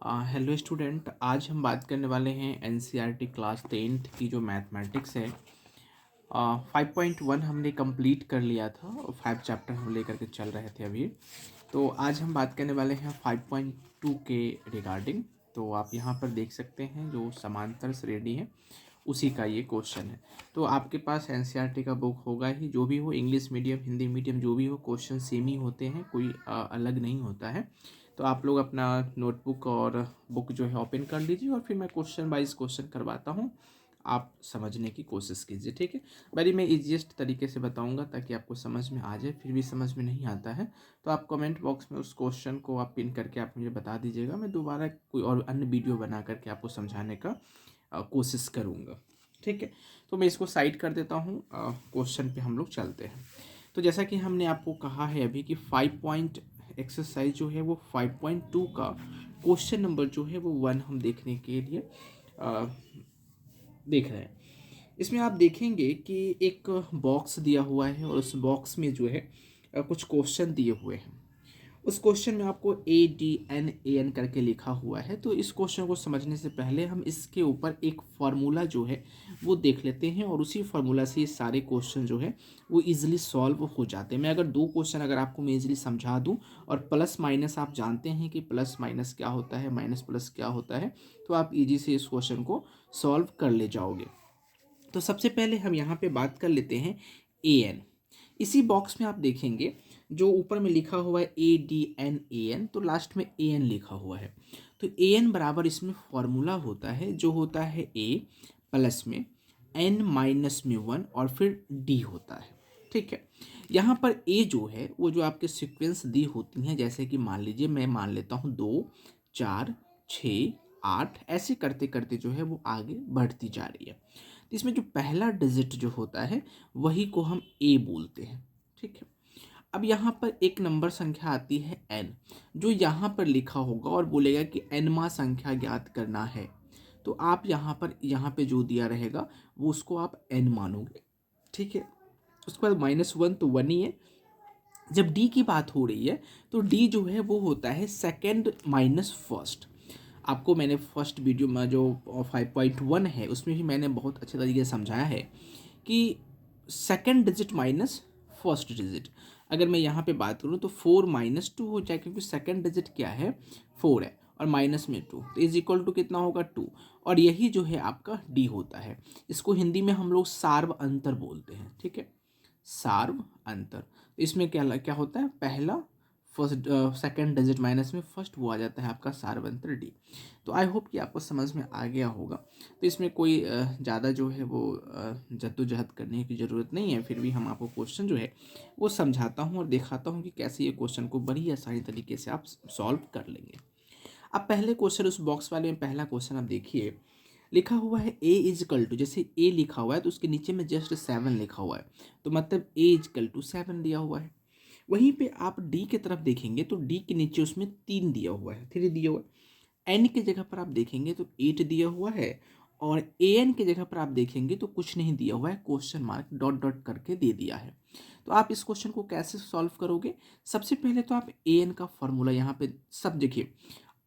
Hello student, आज हम बात करने वाले हैं एनसीईआरटी क्लास 10th की जो मैथमेटिक्स है। 5.1 हमने कंप्लीट कर लिया था और 5 चैप्टर हम लेकर के चल रहे थे अभी। तो आज हम बात करने वाले हैं 5.2 के रिगार्डिंग। तो आप यहाँ पर देख सकते हैं जो समांतर श्रेणी है उसी का ये क्वेश्चन है। तो आपके पास एनसीईआरटी का बुक होगा ही, जो भी हो, इंग्लिश मीडियम हिंदी मीडियम जो भी हो, क्वेश्चन सेम ही होते हैं, कोई अलग नहीं होता है। तो आप लोग अपना नोटबुक और बुक जो है ओपन कर लीजिए और फिर मैं क्वेश्चन वाइज क्वेश्चन करवाता हूँ, आप समझने की कोशिश कीजिए। ठीक है, बड़ी मैं इजीएस्ट तरीके से बताऊंगा ताकि आपको समझ में आ जाए। फिर भी समझ में नहीं आता है तो आप कमेंट बॉक्स में उस क्वेश्चन को आप पिन करके आप मुझे बता दीजिएगा, मैं दोबारा कोई और अन्य वीडियो बना करके आपको समझाने का कोशिश करूँगा। ठीक है, तो मैं इसको साइड कर देता हूँ, क्वेश्चन पे हम लोग चलते हैं। तो जैसा कि हमने आपको कहा है अभी कि 5 पॉइंट एक्सरसाइज जो है वो 5.2 का क्वेश्चन नंबर जो है वो 1 हम देखने के लिए अ, देख रहे हैं। इसमें आप देखेंगे कि एक बॉक्स दिया हुआ है और उस बॉक्स में जो है कुछ क्वेश्चन दिए हुए हैं। उस क्वेश्चन में आपको ADN करके लिखा हुआ है। तो इस क्वेश्चन को समझने से पहले हम इसके ऊपर एक फार्मूला जो है वो देख लेते हैं और उसी फार्मूला से ये सारे क्वेश्चन जो है वो इजीली सॉल्व हो जाते हैं। मैं अगर दो क्वेश्चन अगर आपको मैं इजीली समझा दूं और प्लस माइनस आप जानते हैं कि प्लस माइनस क्या होता है, माइनस प्लस क्या होता है, तो आप इजी से इस क्वेश्चन को सॉल्व कर ले जाओगे। तो सबसे पहले हम यहाँ पे बात कर लेते हैं AN। इसी बॉक्स में आप देखेंगे जो ऊपर में लिखा हुआ है ADN, तो लास्ट में AN लिखा हुआ है। तो AN बराबर इसमें फॉर्मूला होता है जो होता है A प्लस में N माइनस में 1 और फिर D होता है। ठीक है, यहाँ पर A जो है वो जो आपके सीक्वेंस दी होती हैं, जैसे कि मान लीजिए मैं मान लेता हूँ 2 4 6 8, ऐसे करते करते जो है वो आगे बढ़ती जा रही है। तो इसमें जो पहला डिजिट जो होता है वही को हम A बोलते हैं। ठीक है, अब यहाँ पर एक नंबर संख्या आती है n, जो यहाँ पर लिखा होगा और बोलेगा कि nवां संख्या ज्ञात करना है। तो आप यहाँ पे जो दिया रहेगा वो उसको आप n मानोगे। ठीक है, उसके बाद -1 तो 1 ही है। जब d की बात हो रही है तो d जो है वो होता है सेकेंड माइनस फर्स्ट। आपको मैंने फर्स्ट वीडियो में जो 5.1 है उसमें भी मैंने बहुत अच्छे तरीके से समझाया है कि second digit minus first digit. अगर मैं यहाँ पे बात करूँ तो 4 माइनस 2 हो जाए, क्योंकि सेकंड डिजिट क्या है 4 है और माइनस में 2, तो इज इक्वल टू कितना होगा 2। और यही जो है आपका डी होता है। इसको हिंदी में हम लोग सार्व अंतर बोलते हैं। ठीक है, सार्व अंतर। इसमें क्या क्या होता है, पहला फर्स्ट सेकंड डिजिट माइनस में फर्स्ट, वो आ जाता है आपका सार्वंतर डी। तो आई होप कि आपको समझ में आ गया होगा। तो इसमें कोई ज़्यादा जो है वो जद्दोजहद करने की ज़रूरत नहीं है। फिर भी हम आपको क्वेश्चन जो है वो समझाता हूँ और दिखाता हूँ कि कैसे ये क्वेश्चन को बड़ी आसानी तरीके से आप सॉल्व कर लेंगे। अब पहले क्वेश्चन उस बॉक्स वाले में पहला क्वेश्चन आप देखिए, लिखा हुआ है A इजकल टू, जैसे A लिखा हुआ है तो उसके नीचे में जस्ट 7 लिखा हुआ है, तो मतलब A इजकल टू 7 दिया हुआ है। वहीं पे आप D की तरफ देखेंगे तो D के नीचे उसमें 3 दिया हुआ है, 3 दिया हुआ है। N की जगह पर आप देखेंगे तो 8 दिया हुआ है और AN की जगह पर आप देखेंगे तो कुछ नहीं दिया हुआ है, क्वेश्चन मार्क डॉट डॉट करके दे दिया है। तो आप इस क्वेश्चन को कैसे सॉल्व करोगे? सबसे पहले तो आप AN का फॉर्मूला यहाँ पे सब देखिए,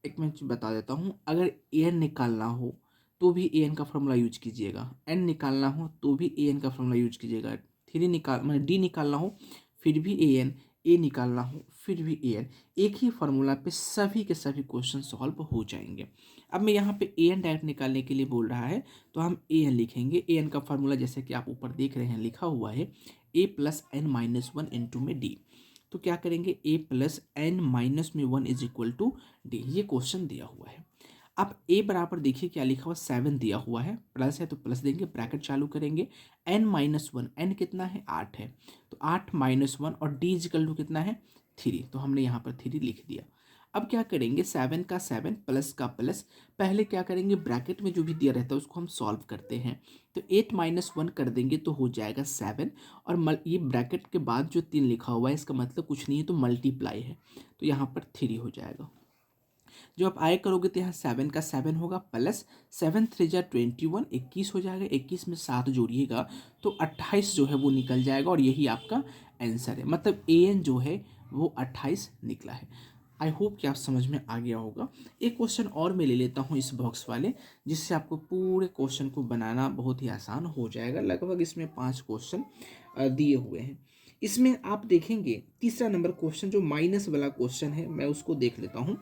एक मैं चीज़ बता देता हूँ। अगर AN निकालना हो तो भी AN का फॉर्मूला यूज कीजिएगा, N निकालना हो तो भी AN का फॉर्मूला यूज कीजिएगा, मतलब D निकालना हो फिर भी AN, A निकालना हो फिर भी AN। एक ही फार्मूला पे सभी के सभी क्वेश्चन सॉल्व हो जाएंगे। अब मैं यहाँ पे AN डायरेक्ट निकालने के लिए बोल रहा है तो हम AN लिखेंगे। AN का फार्मूला जैसे कि आप ऊपर देख रहे हैं लिखा हुआ है A plus N minus 1 into में D। तो क्या करेंगे, A प्लस एन माइनस में 1 इज इक्वल टू D। ये क्वेश्चन दिया हुआ है। अब A बराबर देखिए क्या लिखा हुआ, 7 दिया हुआ है, प्लस है तो प्लस देंगे, ब्रैकेट चालू करेंगे। n माइनस 1, n कितना है 8 है, तो 8 माइनस 1 और d इजिकल टू कितना है 3, तो हमने यहाँ पर 3 लिख दिया। अब क्या करेंगे, 7 का 7 प्लस का प्लस, पहले क्या करेंगे ब्रैकेट में जो भी दिया रहता है उसको हम सॉल्व करते हैं। तो 8 माइनस 1 कर देंगे तो हो जाएगा 7 और ये ब्रैकेट के बाद जो 3 लिखा हुआ है इसका मतलब कुछ नहीं है तो मल्टीप्लाई है, तो यहाँ पर 3 हो जाएगा। जो आप आए करोगे तो यहाँ 7 का 7 होगा प्लस 7 3 जा 21, 21 हो जाएगा। 21 में 7 जोड़िएगा तो 28 जो है वो निकल जाएगा और यही आपका आंसर है। मतलब AN जो है वो 28 निकला है। आई होप कि आप समझ में आ गया होगा। एक क्वेश्चन और मैं ले लेता हूँ इस बॉक्स वाले, जिससे आपको पूरे क्वेश्चन को बनाना बहुत ही आसान हो जाएगा। लगभग इसमें 5 क्वेश्चन दिए हुए हैं। इसमें आप देखेंगे तीसरा नंबर क्वेश्चन जो माइनस वाला क्वेश्चन है, मैं उसको देख लेता हूँ।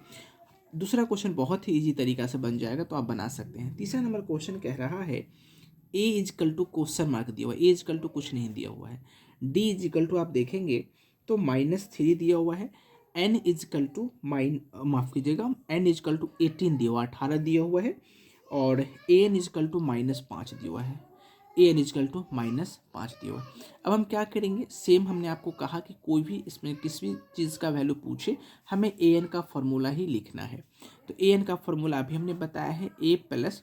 दूसरा क्वेश्चन बहुत ही ईजी तरीका से बन जाएगा, तो आप बना सकते हैं। तीसरा नंबर क्वेश्चन कह रहा है ए इजकल टू क्वेश्चन मार्क दिया हुआ है, ए इजकल टू कुछ नहीं दिया हुआ है, डी इजकल टू आप देखेंगे तो -3 दिया हुआ है, एन इजकल टू माफ़ कीजिएगा, एन इजकल टू 18 दिया हुआ, 18 दिया हुआ है, और ए एन इजकल टू -5 दिया हुआ है, ए एन इजकल टू -5 दिया हुआ है। अब हम क्या करेंगे, सेम हमने आपको कहा कि कोई भी इसमें किसी भी चीज़ का वैल्यू पूछे हमें ए एन का फॉर्मूला ही लिखना है। तो ए एन का फॉर्मूला अभी हमने बताया है, ए प्लस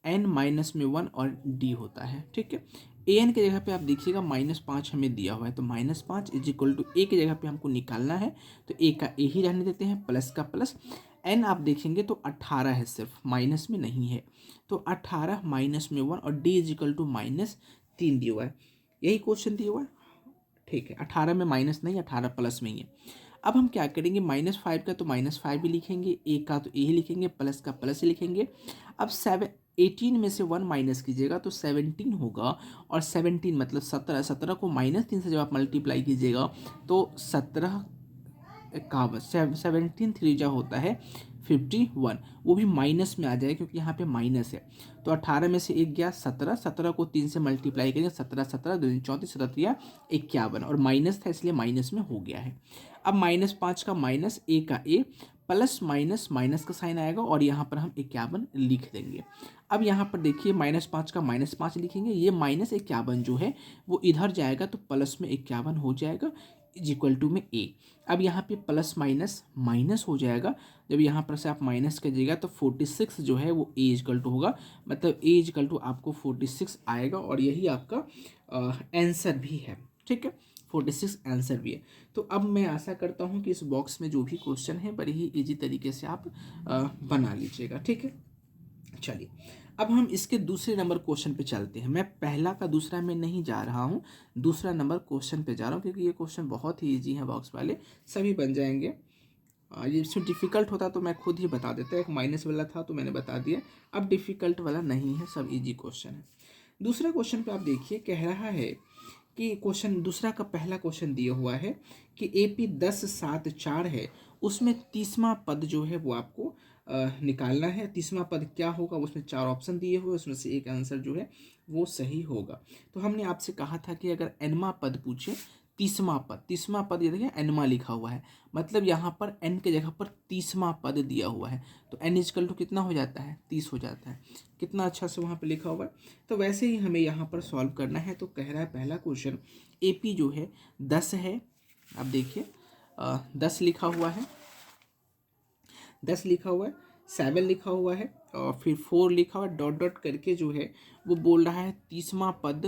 एन -1 और डी होता है। ठीक है, ए एन के जगह पे आप देखिएगा -5 हमें दिया हुआ है, तो -5 इज इक्वल टू ए की जगह पे हमको निकालना है, तो ए का ए ही रहने देते हैं, प्लस का प्लस। एन आप देखेंगे तो 18 है, सिर्फ माइनस में नहीं है, तो 18 -1 और डी इज इक्वल टू -3 दिया हुआ है। यही क्वेश्चन दिया हुआ है। ठीक है, 18 में माइनस नहीं, 18 प्लस में ही है। अब हम क्या करेंगे, -5 का तो -5 भी लिखेंगे, ए का तो ए ही लिखेंगे, प्लस का प्लस ही लिखेंगे। अब 18 में से 1 माइनस कीजिएगा तो 17 होगा, और 17 मतलब 17, 17 को -3 से जब आप मल्टीप्लाई कीजिएगा तो 17 इक्यावन, 17 3 जा होता है 51, वो भी माइनस में आ जाएगा क्योंकि यहाँ पे माइनस है। तो 18 में से 1 गया 17, 17 को 3 से मल्टीप्लाई करेंगे, 17 17 2 34, 17 51, और माइनस था इसलिए माइनस में हो गया है। अब -5 का माइनस, ए का ए, प्लस माइनस माइनस का साइन आएगा, और यहाँ पर हम 51 लिख देंगे। अब यहाँ पर देखिए -5 का -5 लिखेंगे, ये -51 जो है वो इधर जाएगा तो प्लस में 51 हो जाएगा, इज इक्वल टू में ए। अब यहाँ पे प्लस माइनस माइनस हो जाएगा, जब यहाँ पर से आप माइनस कीजिएगा तो 46 जो है वो ए इजकल टू होगा, मतलब ए इजकल टू आपको 46 आएगा, और यही आपका आंसर भी है। ठीक है, 46 आंसर भी है। तो अब मैं आशा करता हूँ कि इस बॉक्स में जो भी क्वेश्चन है बड़ी ही ईजी तरीके से आप बना लीजिएगा। ठीक है, चलिए अब हम इसके दूसरे नंबर क्वेश्चन पे चलते हैं। मैं पहला का दूसरा में नहीं जा रहा हूँ, दूसरा नंबर क्वेश्चन पे जा रहा हूँ, क्योंकि ये क्वेश्चन बहुत ही इजी है, बॉक्स वाले सभी बन जाएंगे। ये इसमें डिफ़िकल्ट होता तो मैं खुद ही बता देता, एक माइनस वाला था तो मैंने बता दिया, अब डिफ़िकल्ट वाला नहीं है, सब इजी क्वेश्चन है। दूसरा क्वेश्चन पे आप देखिए, कह रहा है कि क्वेश्चन दूसरा का पहला क्वेश्चन दिया हुआ है कि AP 10 7 4 है, उसमें 30वां पद जो है वो आपको निकालना है। 30वां पद क्या होगा, उसमें 4 ऑप्शन दिए हुए, उसमें से एक आंसर जो है वो सही होगा। तो हमने आपसे कहा था कि अगर एनवा पद पूछे, 30वां पद ये देखिए एनवा लिखा हुआ है, मतलब यहाँ पर एन के जगह पर 30वां पद दिया हुआ है, तो एन इजकल टू कितना हो जाता है, 30 हो जाता है। कितना अच्छा से वहाँ पे लिखा हुआ है। तो वैसे ही हमें यहाँ पर सॉल्व करना है। तो कह रहा है पहला क्वेश्चन, AP जो है 10 है, आप देखिए 10 लिखा हुआ है, 10 लिखा हुआ है, 7 लिखा हुआ है, और फिर 4 लिखा हुआ है, डॉट डॉट करके जो है वो बोल रहा है 30वां पद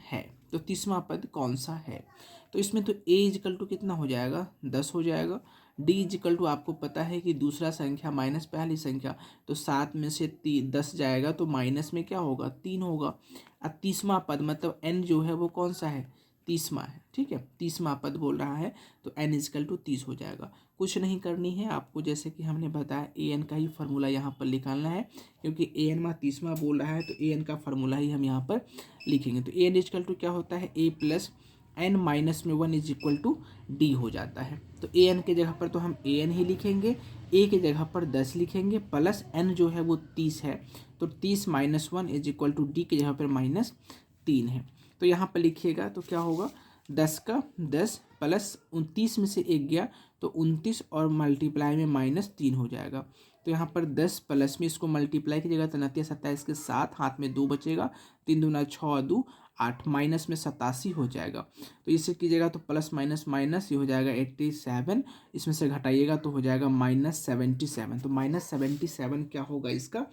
है। तो 30वां पद कौन सा है, तो इसमें तो ए इजकल टू कितना हो जाएगा, 10 हो जाएगा। डी इजकल टू आपको पता है कि दूसरा संख्या माइनस पहली संख्या, तो 7 में से 10 जाएगा तो माइनस में क्या होगा, 3 होगा। अब 30वां पद मतलब एन जो है वो कौन सा है, 30वां है। ठीक है, 30वां पद बोल रहा है, तो एन इजकल टू 30 हो जाएगा। कुछ नहीं करनी है आपको, जैसे कि हमने बताया ए एन का ही फार्मूला यहाँ पर निकालना है, क्योंकि ए एन 30वां बोल रहा है तो ए एन का फार्मूला ही हम यहाँ पर लिखेंगे। तो ए एन इजकल टू क्या होता है, a plus n -1 is equal to d हो जाता है। तो ए एन के जगह पर तो हम ए एन ही लिखेंगे, ए के जगह पर 10 लिखेंगे, प्लस एन जो है वो 30 है, तो 30 -1 इज इक्वल टू डी के जगह पर -3 है। तो यहाँ पर लिखिएगा तो क्या होगा, 10 का 10 प्लस 29 में से 1 गया तो 29, और मल्टीप्लाई में -3 हो जाएगा। तो यहाँ पर 10 प्लस में इसको मल्टीप्लाई कीजिएगा तो 29 27 के 7, हाथ में 2 बचेगा, 3 दूना 6 2 8, माइनस में 87 हो जाएगा। तो इसे कीजिएगा तो प्लस माइनस माइनस ये हो जाएगा 87, इसमें से घटाइएगा तो हो जाएगा -77। तो -77 क्या होगा, इसका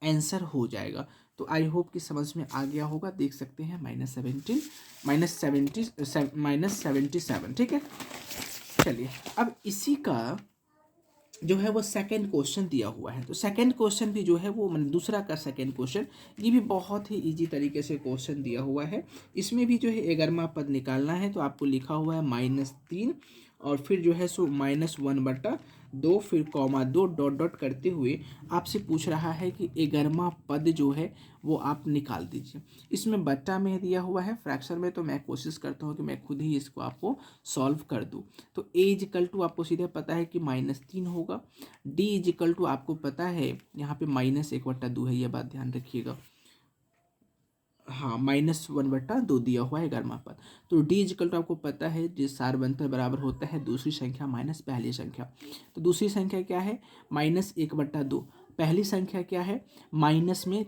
आंसर हो जाएगा। तो आई होप कि समझ में आ गया होगा, देख सकते हैं -77। ठीक है, चलिए अब इसी का जो है वो सेकंड क्वेश्चन दिया हुआ है। तो सेकंड क्वेश्चन भी जो है वो दूसरा का सेकंड क्वेश्चन, ये भी बहुत ही इजी तरीके से क्वेश्चन दिया हुआ है। इसमें भी जो है 11वां पद निकालना है, तो आपको लिखा हुआ है -3, और फिर जो है सो -1/2 फिर कॉमा 2 डॉट डॉट करते हुए आपसे पूछ रहा है कि 11वां पद जो है वो आप निकाल दीजिए। इसमें बट्टा में दिया हुआ है, फ्रैक्शन में तो मैं कोशिश करता हूँ कि मैं खुद ही इसको आपको सॉल्व कर दूँ। तो a इजिकल टू आपको सीधे पता है कि -3 होगा, d इजिकल टू आपको पता है यहाँ पे -1/2 है, ये बात ध्यान रखिएगा। हाँ, -1/2 दिया हुआ है 11वां पद। तो d इजिकल टू आपको पता है जिस सारबंतर बराबर होता है दूसरी संख्या माइनस पहली संख्या। तो दूसरी संख्या क्या है -1/2, पहली संख्या क्या है -3।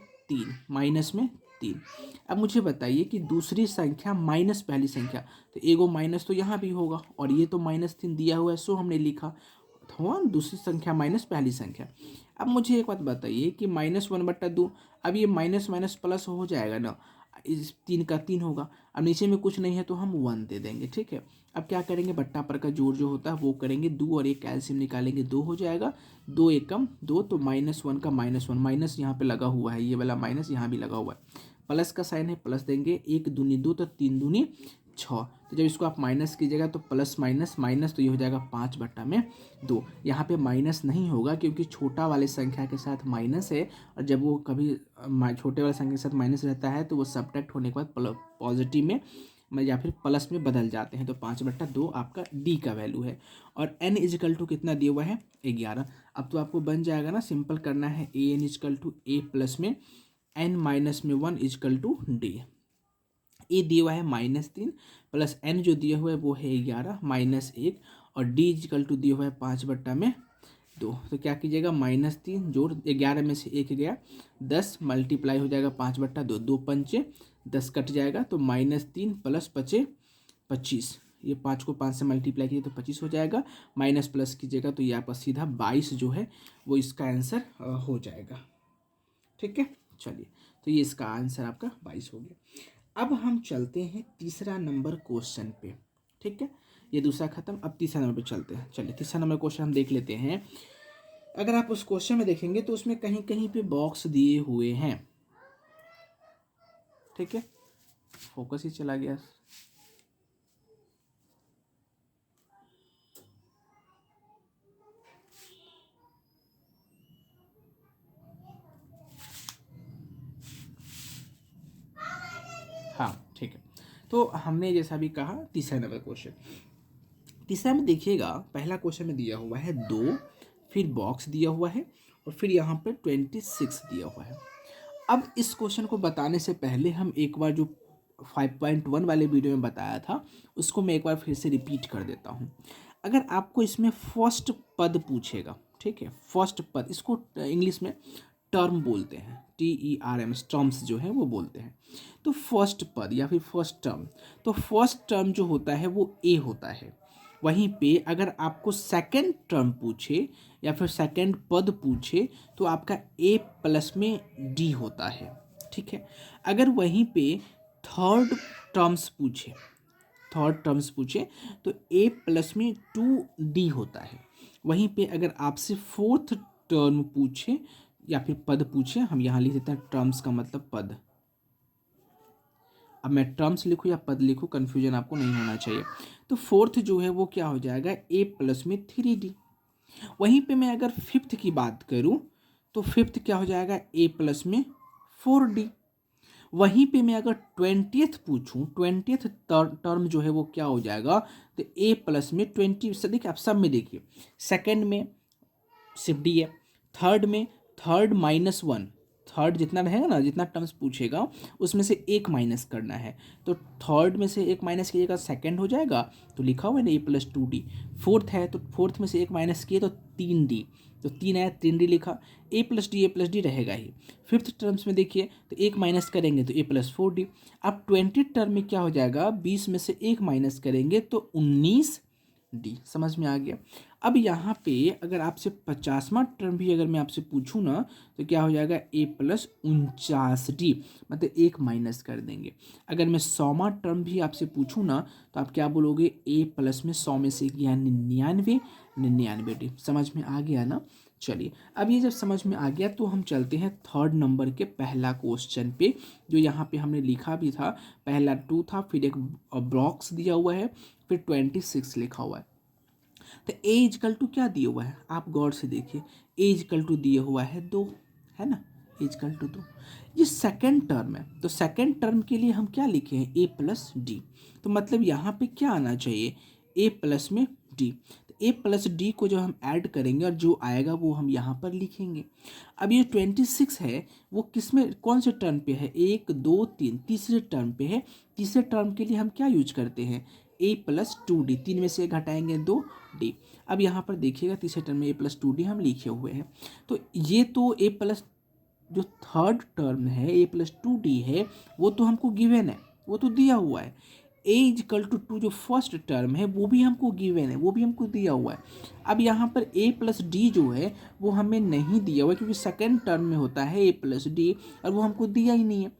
अब मुझे बताइए कि दूसरी संख्या माइनस पहली संख्या, तो एगो माइनस तो यहाँ भी होगा और ये तो -3 दिया हुआ है, सो हमने लिखा हुआ दूसरी संख्या माइनस पहली संख्या। अब मुझे एक बात बताइए कि -1/2, अब ये माइनस माइनस प्लस हो जाएगा ना, इस 3 का 3 होगा। अब नीचे में कुछ नहीं है तो हम 1 दे देंगे, ठीक है। अब क्या करेंगे, बट्टा पर का जोड़ जो होता है वो करेंगे, 2 और 1 कैल्शियम निकालेंगे, 2 हो जाएगा, 2 एकम 2, तो -1 का -1 माइनस यहाँ पे लगा हुआ है, ये वाला माइनस यहाँ भी लगा हुआ है, प्लस का साइन है प्लस देंगे, 1 दूनी 2 तो 3 दूनी 6, तो जब इसको आप माइनस कीजिएगा तो प्लस माइनस माइनस, तो ये हो जाएगा 5/2। यहाँ पे माइनस नहीं होगा क्योंकि छोटा वाले संख्या के साथ माइनस है, और जब वो कभी छोटे वाले संख्या के साथ माइनस रहता है तो वो सब्ट्रैक्ट होने के बाद पॉजिटिव में या फिर प्लस में बदल जाते हैं। तो 5/2 आपका डी का वैल्यू है। और n इजिकल टू कितना दिया हुआ है 11। अब तो आपको बन जाएगा ना, सिंपल करना है, a n is equal to a plus में n-1 इजिकल टू डी। ए दिया हुआ है -3 प्लस n जो दिया हुआ है वो है 11 -1, और d इजिकल टू दिया हुआ है 5/2। तो क्या कीजिएगा, -3 जोड़ 11 में से 1 गया, 10 मल्टीप्लाई हो जाएगा 5/2, 2 पंचे 10 कट जाएगा, तो -3 प्लस 5 25, ये 5 को 5 से मल्टीप्लाई कीजिए तो 25 हो जाएगा, माइनस प्लस कीजिएगा तो ये आपका सीधा 22 जो है वो इसका आंसर हो जाएगा। ठीक है, चलिए, तो ये इसका आंसर आपका 22 हो गया। अब हम चलते हैं तीसरा नंबर क्वेश्चन पे। ठीक है, ये दूसरा खत्म, अब तीसरा नंबर पे चलते हैं। चलिए, तीसरा नंबर क्वेश्चन हम देख लेते हैं। अगर आप उस क्वेश्चन में देखेंगे तो उसमें कहीं कहीं पे बॉक्स दिए हुए हैं। ठीक है, फोकस ही चला गया। हाँ, ठीक है, तो हमने जैसा भी कहा तीसरा नंबर क्वेश्चन। तीसरा में देखिएगा, पहला क्वेश्चन में दिया हुआ है 2, फिर बॉक्स दिया हुआ है, और फिर यहाँ पे 26 दिया हुआ है। अब इस क्वेश्चन को बताने से पहले हम एक बार जो 5.1 वाले वीडियो में बताया था उसको मैं एक बार फिर से रिपीट कर देता हूँ। अगर आपको इसमें फर्स्ट पद पूछेगा, ठीक है, फर्स्ट पद, इसको इंग्लिश में टर्म बोलते हैं, TERM, टर्म्स जो है वो बोलते हैं। तो फर्स्ट पद या फिर फर्स्ट टर्म, तो फर्स्ट टर्म जो होता है वो ए होता है। वहीं पे अगर आपको सेकंड टर्म पूछे या फिर सेकंड पद पूछे तो आपका ए प्लस में डी होता है। ठीक है, अगर वहीं पे थर्ड टर्म्स पूछे, तो ए प्लस में 2D होता है। वहीं पे अगर आपसे फोर्थ टर्म पूछे या फिर पद पूछे, हम यहाँ लिख देते हैं टर्म्स का मतलब पद। अब मैं टर्म्स लिखूँ या पद लिखूँ, कन्फ्यूजन आपको नहीं होना चाहिए। तो फोर्थ जो है वो क्या हो जाएगा, ए प्लस में 3D। वहीं पे मैं अगर फिफ्थ की बात करूँ तो फिफ्थ क्या हो जाएगा, ए प्लस में 4D। वहीं पे मैं अगर 20th पूछूं, 20th टर्म जो है वो क्या हो जाएगा, तो ए प्लस में 20। देखिए, आप सब में देखिए, सेकंड में सिर्फ डी है, थर्ड में थर्ड -1, थर्ड जितना रहेगा ना, जितना टर्म्स पूछेगा उसमें से एक माइनस करना है, तो थर्ड में से एक माइनस कीजिएगा सेकंड हो जाएगा, तो लिखा हुआ है ना ए प्लस 2D। फोर्थ है तो फोर्थ में से एक माइनस किए तो 3D, तो 3 आया 3D लिखा, ए प्लस डी रहेगा ही। फिफ्थ टर्म्स में देखिए, तो एक माइनस करेंगे तो ए प्लस 4D। अब 20 टर्म में क्या हो जाएगा, 20 में से एक माइनस करेंगे तो 19D। समझ में आ गया। अब यहाँ पे अगर आपसे 50वां टर्म भी अगर मैं आपसे पूछूँ ना, तो क्या हो जाएगा, ए प्लस 49D, मतलब एक माइनस कर देंगे। अगर मैं 100वां टर्म भी आपसे पूछूँ ना, तो आप क्या बोलोगे, ए प्लस में 100 में से एक गया 99D। समझ में आ गया ना। चलिए, अब ये जब समझ में आ गया तो हम चलते हैं थर्ड नंबर के पहला क्वेश्चन पे, जो यहाँ पे हमने लिखा भी था। पहला 2 था, फिर एक बॉक्स दिया हुआ है, फिर 26 लिखा हुआ है। तो ए इजकल टू क्या दिया हुआ है, आप गौर से देखिए, ए इजकल टू दिया हुआ है 2, है ना, इजकल टू 2। ये सेकेंड टर्म है, तो सेकेंड टर्म के लिए हम क्या लिखे हैं, ए प्लस डी। तो मतलब यहाँ पे क्या आना चाहिए, ए प्लस में डी। तो ए प्लस डी को जब हम ऐड करेंगे और जो आएगा वो हम यहाँ पर लिखेंगे। अब ये 26 है, वो किस में, कौन से टर्म पे है, 1 2 3, तीसरे टर्म पे है। तीसरे टर्म के लिए हम क्या यूज करते हैं, ए प्लस 2d, 3 में से घटाएंगे 2d। अब यहाँ पर देखिएगा तीसरे टर्म में ए प्लस 2d हम लिखे हुए हैं। तो ये तो ए प्लस जो थर्ड टर्म है ए प्लस 2d है, वो तो हमको गिवन है, वो तो दिया हुआ है। ए इजकल टू 2 जो फर्स्ट टर्म है वो भी हमको गिवन है, वो भी हमको दिया हुआ है। अब यहाँ पर ए प्लस डी जो है वो हमें नहीं दिया हुआ है, क्योंकि सेकेंड टर्म में होता है ए प्लस डी, और वो हमको दिया ही नहीं है।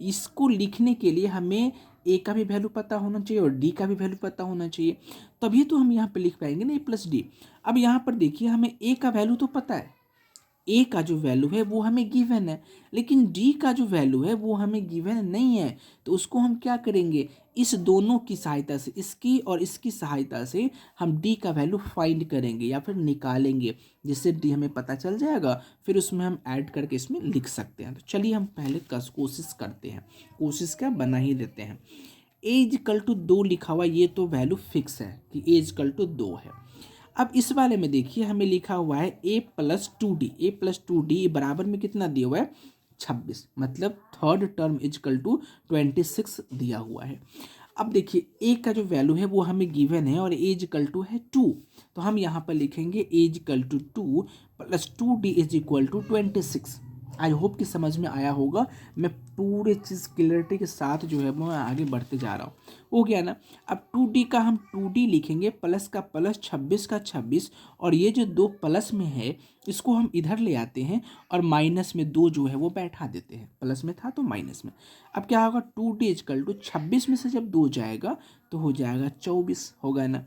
इसको लिखने के लिए हमें ए का भी वैल्यू पता होना चाहिए और डी का भी वैल्यू पता होना चाहिए, तभी तो हम यहाँ पे लिख पाएंगे ना ए प्लस डी। अब यहाँ पर देखिए, हमें ए का वैल्यू तो पता है, ए का जो वैल्यू है वो हमें गिवन है, लेकिन डी का जो वैल्यू है वो हमें गिवन नहीं है। तो उसको हम क्या करेंगे, इस दोनों की सहायता से, इसकी और इसकी सहायता से हम डी का वैल्यू फाइंड करेंगे या फिर निकालेंगे, जिससे डी हमें पता चल जाएगा, फिर उसमें हम ऐड करके इसमें लिख सकते हैं। तो चलिए हम पहले कोशिश करते हैं, कोशिश क्या बना ही देते हैं। ए इजकल टू 2 लिखा हुआ, ये तो वैल्यू फिक्स है कि ए इजकल टू 2 है। अब इस वाले में देखिए हमें लिखा हुआ है a plus 2d, A plus 2d बराबर में कितना दिया हुआ है, 26, मतलब थर्ड टर्म इजकल टू 26 दिया हुआ है। अब देखिए ए का जो वैल्यू है वो हमें गिवन है और ए इजकल टू है 2, तो हम यहाँ पर लिखेंगे a is equal to 2 plus 2d is equal to 26। I hope कि समझ में आया होगा, मैं पूरे चीज़ क्लियरिटी के साथ जो है मैं आगे बढ़ते जा रहा हूँ, हो गया ना। अब 2d का हम 2d लिखेंगे, प्लस का प्लस, 26 का 26, और ये जो 2 प्लस में है इसको हम इधर ले आते हैं और माइनस में 2 जो है वो बैठा देते हैं, प्लस में था तो माइनस में। अब क्या होगा, 2d इजकल टू 26 में से जब 2 जाएगा तो हो जाएगा 24, होगा ना।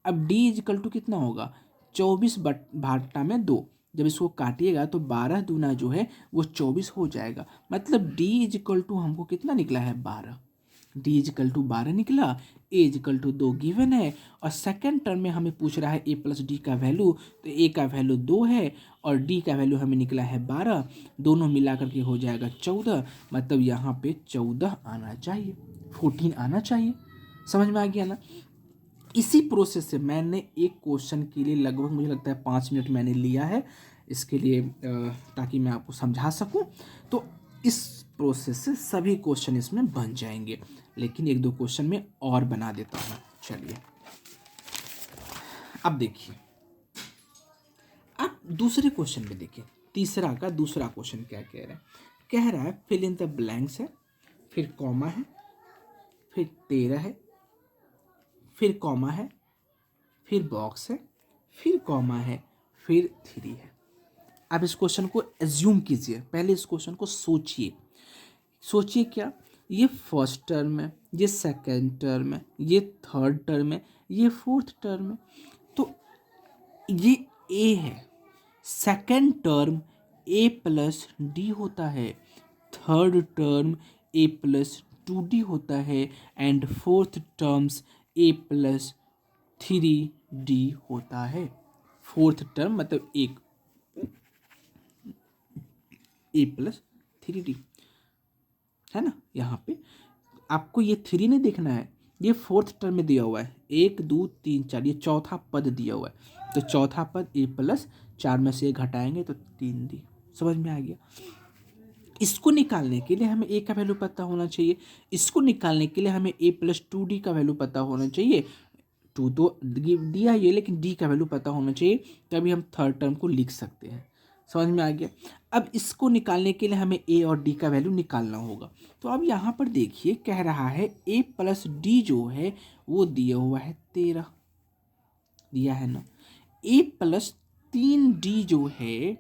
अब d इजकल टू कितना होगा, 24 भाटा में 2, जब इसको काटिएगा तो 12 दूना जो है वो 24 हो जाएगा। मतलब d इजकल टू हमको कितना निकला है, 12, d इजकल टू 12 निकला, a इजकल टू 2 गिवन है, और सेकेंड टर्म में हमें पूछ रहा है a प्लस डी का वैल्यू, तो a का वैल्यू 2 है और d का वैल्यू हमें निकला है 12, दोनों मिला करके हो जाएगा 14, मतलब यहाँ पे 14 आना चाहिए, 14 आना चाहिए। समझ में आ गया ना। इसी प्रोसेस से मैंने एक क्वेश्चन के लिए लगभग मुझे लगता है 5 मिनट मैंने लिया है इसके लिए, ताकि मैं आपको समझा सकूं। तो इस प्रोसेस से सभी क्वेश्चन इसमें बन जाएंगे, लेकिन 1-2 क्वेश्चन में और बना देता हूं। चलिए अब देखिए, आप दूसरे क्वेश्चन में देखिए, तीसरा का दूसरा क्वेश्चन क्या कह रहा है फिल इन द ब्लैंक्स है, फिर कॉमा है, फिर 13 है, फिर कॉमा है, फिर बॉक्स है, फिर कॉमा है, फिर 3 है। अब इस क्वेश्चन को एज्यूम कीजिए, पहले इस क्वेश्चन को सोचिए क्या, ये फर्स्ट टर्म है, ये सेकेंड टर्म है, ये थर्ड टर्म है, ये फोर्थ टर्म है, तो ये ए है। सेकेंड टर्म ए प्लस डी होता है, थर्ड टर्म ए प्लस 2d होता है, and fourth terms A plus 3d होता है। फोर्थ टर्म मतलब एक ए प्लस 3d है ना। यहाँ पे आपको ये 3 नहीं देखना है, ये फोर्थ टर्म में दिया हुआ है, 1 2 3 4, ये चौथा पद दिया हुआ है, तो चौथा पद ए प्लस 4 में से घटाएंगे तो 3d। समझ में आ गया। इसको निकालने के लिए हमें ए का वैल्यू पता होना चाहिए, इसको निकालने के लिए हमें ए प्लस 2d का वैल्यू पता होना चाहिए। 2 तो दिया ये, लेकिन d का वैल्यू पता होना चाहिए, तभी हम थर्ड टर्म को लिख सकते हैं। समझ में आ गया। अब इसको निकालने के लिए हमें a और d का वैल्यू निकालना होगा। तो अब यहाँ पर देखिए कह रहा है a प्लस डी जो है वो दिया हुआ है 13, दिया है ना। a प्लस 3d जो है,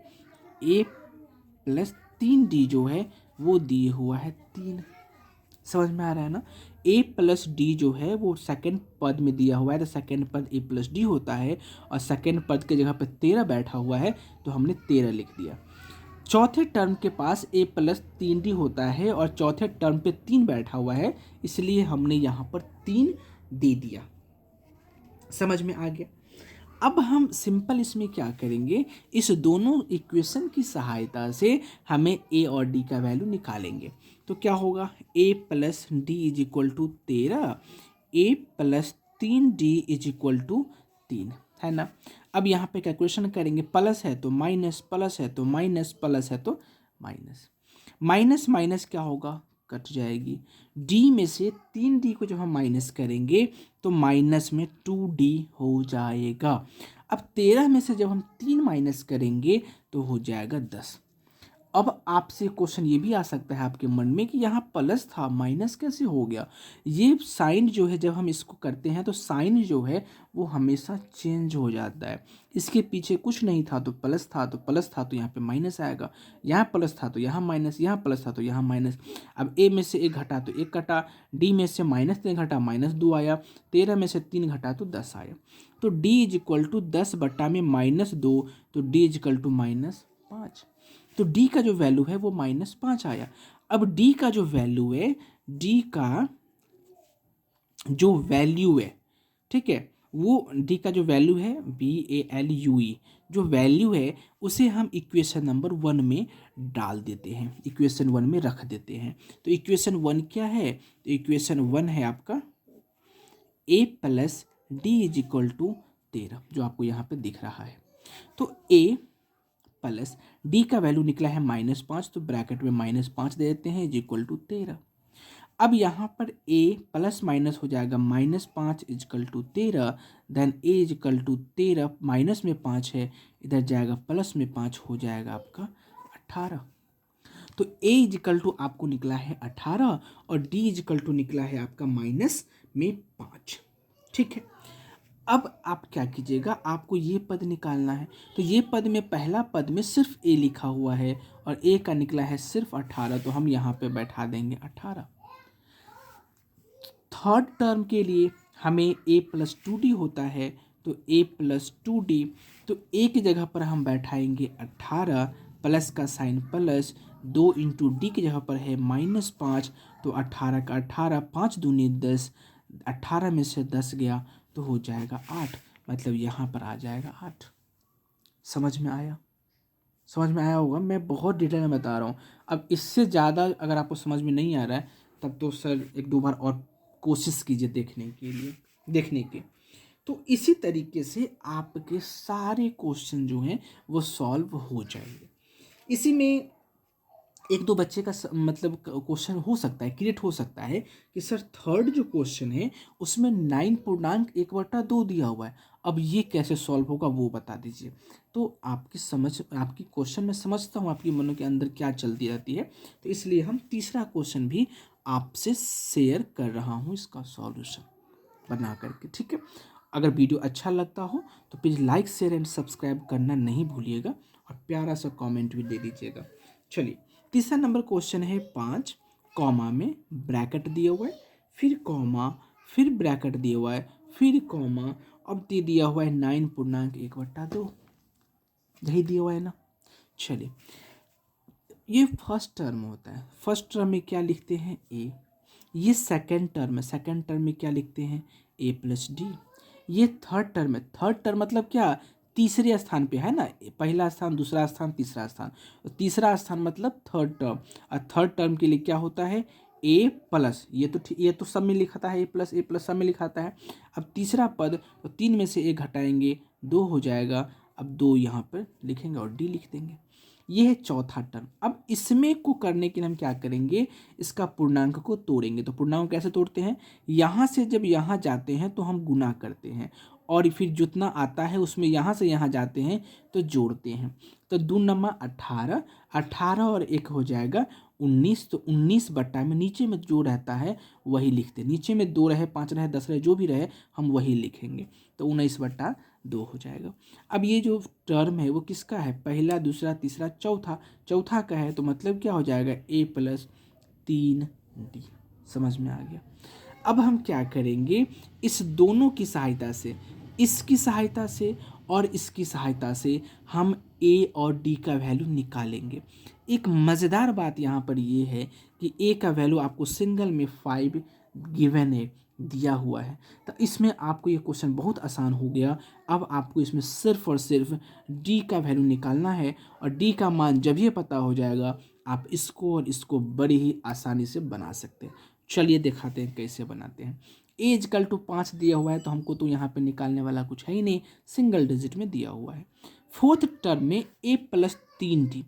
a प्लस 3d जो है वो दिए हुआ है 3। समझ में आ रहा है ना। a प्लस डी जो है वो सेकेंड पद में दिया हुआ है, तो सेकेंड पद a प्लस डी होता है, और सेकेंड पद के जगह पे 13 बैठा हुआ है तो हमने 13 लिख दिया। चौथे टर्म के पास a प्लस 3d होता है और चौथे टर्म पे 3 बैठा हुआ है, इसलिए हमने यहाँ पर 3 दे दिया। समझ में आ गया। अब हम सिंपल इसमें क्या करेंगे, इस दोनों इक्वेशन की सहायता से हमें ए और डी का वैल्यू निकालेंगे। तो क्या होगा, a plus D is equal to 13, a plus 3d is equal to 3, है ना। अब यहाँ पे कैलकुलेशन करेंगे, प्लस है तो माइनस, प्लस है तो माइनस, प्लस है तो माइनस, माइनस माइनस क्या होगा, कट जाएगी। डी में से 3d को जब हम माइनस करेंगे तो माइनस में 2d हो जाएगा। अब 13 में से जब हम 3 माइनस करेंगे तो हो जाएगा 10। अब आपसे क्वेश्चन ये भी आ सकता है आपके मन में कि यहाँ प्लस था माइनस कैसे हो गया। ये साइन जो है, जब हम इसको करते हैं तो साइन जो है वो हमेशा चेंज हो जाता है। इसके पीछे कुछ नहीं था तो प्लस था, तो प्लस था तो यहाँ पे माइनस आएगा, यहाँ प्लस था तो यहाँ माइनस, यहाँ प्लस था तो यहाँ माइनस। अब ए में से एक घटा तो एक घटा, डी में से -3 घटा -2 आया, 13 में से 3 घटा तो 10 आया। तो डी इज इक्वल टू 10 बट्टा में -2, तो डी इज इक्वल टू -5। तो d का जो वैल्यू है वो -5 आया। अब d का जो वैल्यू है, d का जो वैल्यू है, ठीक है, वो d का जो वैल्यू है VALUE, जो वैल्यू है उसे हम इक्वेशन नंबर 1 में डाल देते हैं, इक्वेशन 1 में रख देते हैं। तो इक्वेशन 1 क्या है, तो इक्वेशन 1 है आपका a plus D is equal to 13, जो आपको यहाँ पे दिख रहा है। तो a प्लस डी का वैल्यू निकला है -5, तो ब्रैकेट में -5 दे देते हैं इज इक्वल टू 13। अब यहाँ पर a प्लस माइनस हो जाएगा, -5 equal to 13, then a equal to 13, minus में 5 है, इधर जाएगा प्लस में 5 हो जाएगा आपका 18। तो a इजकल टू आपको निकला है 18 और d इजकल टू निकला है आपका -5। ठीक है, अब आप क्या कीजिएगा, आपको ये पद निकालना है। तो ये पद में पहला पद में सिर्फ a लिखा हुआ है और a का निकला है सिर्फ 18, तो हम यहाँ पे बैठा देंगे 18। थर्ड टर्म के लिए हमें a प्लस 2d होता है, तो a प्लस 2d, तो a की जगह पर हम बैठाएंगे 18, प्लस का साइन प्लस, 2 इंटू डी की जगह पर है -5, तो 18 का 18, 5 दूनी 10, 18 में से 10 गया तो हो जाएगा 8, मतलब यहाँ पर आ जाएगा 8। समझ में आया? समझ में आया होगा, मैं बहुत डिटेल में बता रहा हूँ। अब इससे ज़्यादा अगर आपको समझ में नहीं आ रहा है तब तो सर एक दो बार और कोशिश कीजिए देखने की। तो इसी तरीके से आपके सारे क्वेश्चन जो हैं वो सॉल्व हो जाएंगे। इसी में एक दो बच्चे का मतलब क्वेश्चन हो सकता है, क्रिएट हो सकता है कि सर थर्ड जो क्वेश्चन है उसमें 9.1/2 दिया हुआ है, अब ये कैसे सॉल्व होगा वो बता दीजिए। तो आपकी क्वेश्चन में समझता हूँ आपकी मनों के अंदर क्या चलती रहती है, तो इसलिए हम तीसरा क्वेश्चन भी आपसे शेयर कर रहा हूँ, इसका सॉल्यूशन बना करके। ठीक है, अगर वीडियो अच्छा लगता हो तो please like share and subscribe करना नहीं भूलिएगा और प्यारा सा कमेंट भी दे दीजिएगा। चलिए, तीसरा नंबर क्वेश्चन है 5, कॉमा में ब्रैकेट दिया हुआ है, फिर कॉमा, फिर ब्रैकेट दिया हुआ है, फिर कॉमा, अब दे दिया हुआ है 9.1/2, यही दिया हुआ है ना। चलिए, ये फर्स्ट टर्म होता है, फर्स्ट टर्म में क्या लिखते हैं a, ये सेकेंड टर्म है, सेकेंड टर्म में क्या लिखते हैं a प्लस डी। ये थर्ड टर्म है, थर्ड टर्म मतलब क्या, तीसरे स्थान पे है ना, पहला स्थान, दूसरा स्थान, तीसरा स्थान, तो तीसरा स्थान मतलब थर्ड टर्म। और थर्ड टर्म के लिए क्या होता है a प्लस, ये तो सब में लिखाता है a प्लस सब में लिखाता है। अब तीसरा पद, तो 3 में से 1 घटाएंगे 2 हो जाएगा, अब 2 यहाँ पर लिखेंगे और d लिख देंगे। ये है चौथा टर्म। अब इसमें को करने के लिए हम क्या करेंगे, इसका पूर्णांक को तोड़ेंगे। तो पूर्णांक कैसे तोड़ते हैं, यहाँ से जब यहाँ जाते हैं तो हम गुना करते हैं और फिर जितना आता है उसमें यहाँ से यहाँ जाते हैं तो जोड़ते हैं। तो 2 नंबर 18, 18 और 1 हो जाएगा 19, तो 19 बट्टा में नीचे में जो रहता है वही लिखते हैं, नीचे में 2 रहे 5 रहे 10 रहे जो भी रहे हम वही लिखेंगे, तो 19/2 हो जाएगा। अब ये जो टर्म है वो किसका है, पहला, दूसरा, तीसरा, चौथा का है, तो मतलब क्या हो जाएगा a प्लस 3d। समझ में आ गया। अब हम क्या करेंगे, इस दोनों की सहायता से, इसकी सहायता से और इसकी सहायता से हम a और d का वैल्यू निकालेंगे। एक मज़ेदार बात यहाँ पर ये है कि a का वैल्यू आपको सिंगल में 5 गिवन है, दिया हुआ है। तो इसमें आपको ये क्वेश्चन बहुत आसान हो गया। अब आपको इसमें सिर्फ और सिर्फ डी का वैल्यू निकालना है, और डी का मान जब ये पता हो जाएगा आप इसको और इसको बड़ी ही आसानी से बना सकते हैं। चलिए दिखाते हैं कैसे बनाते हैं। ए इजकल टू 5 दिया हुआ है, तो हमको तो यहाँ पे निकालने वाला कुछ है ही नहीं, सिंगल डिजिट में दिया हुआ है। फोर्थ टर्म में a plus 3d,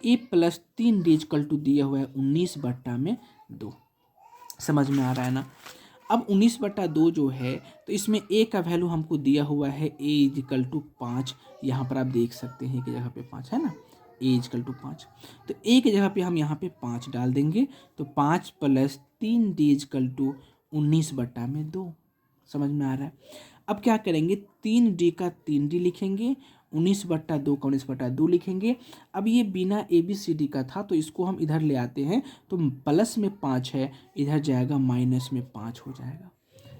a plus 3d is equal to दिया हुआ है 19/2। समझ में आ रहा है ना। अब 19/2 जो है, तो इसमें ए का वैल्यू हमको दिया हुआ है ए इजकल टू 5। यहाँ पर आप देख सकते हैं कि जगह पे 5 है ना, ए इजकल टू 5। तो ए की जगह पे हम यहाँ पे 5 डाल देंगे, तो 5 प्लस 3d इजकल टू 19/2। समझ में आ रहा है। अब क्या करेंगे, 3d का 3d लिखेंगे, 19/2 का 19/2 लिखेंगे। अब ये बिना ए बी सी डी का था, तो इसको हम इधर ले आते हैं, तो प्लस में 5 है, इधर जाएगा माइनस में 5 हो जाएगा।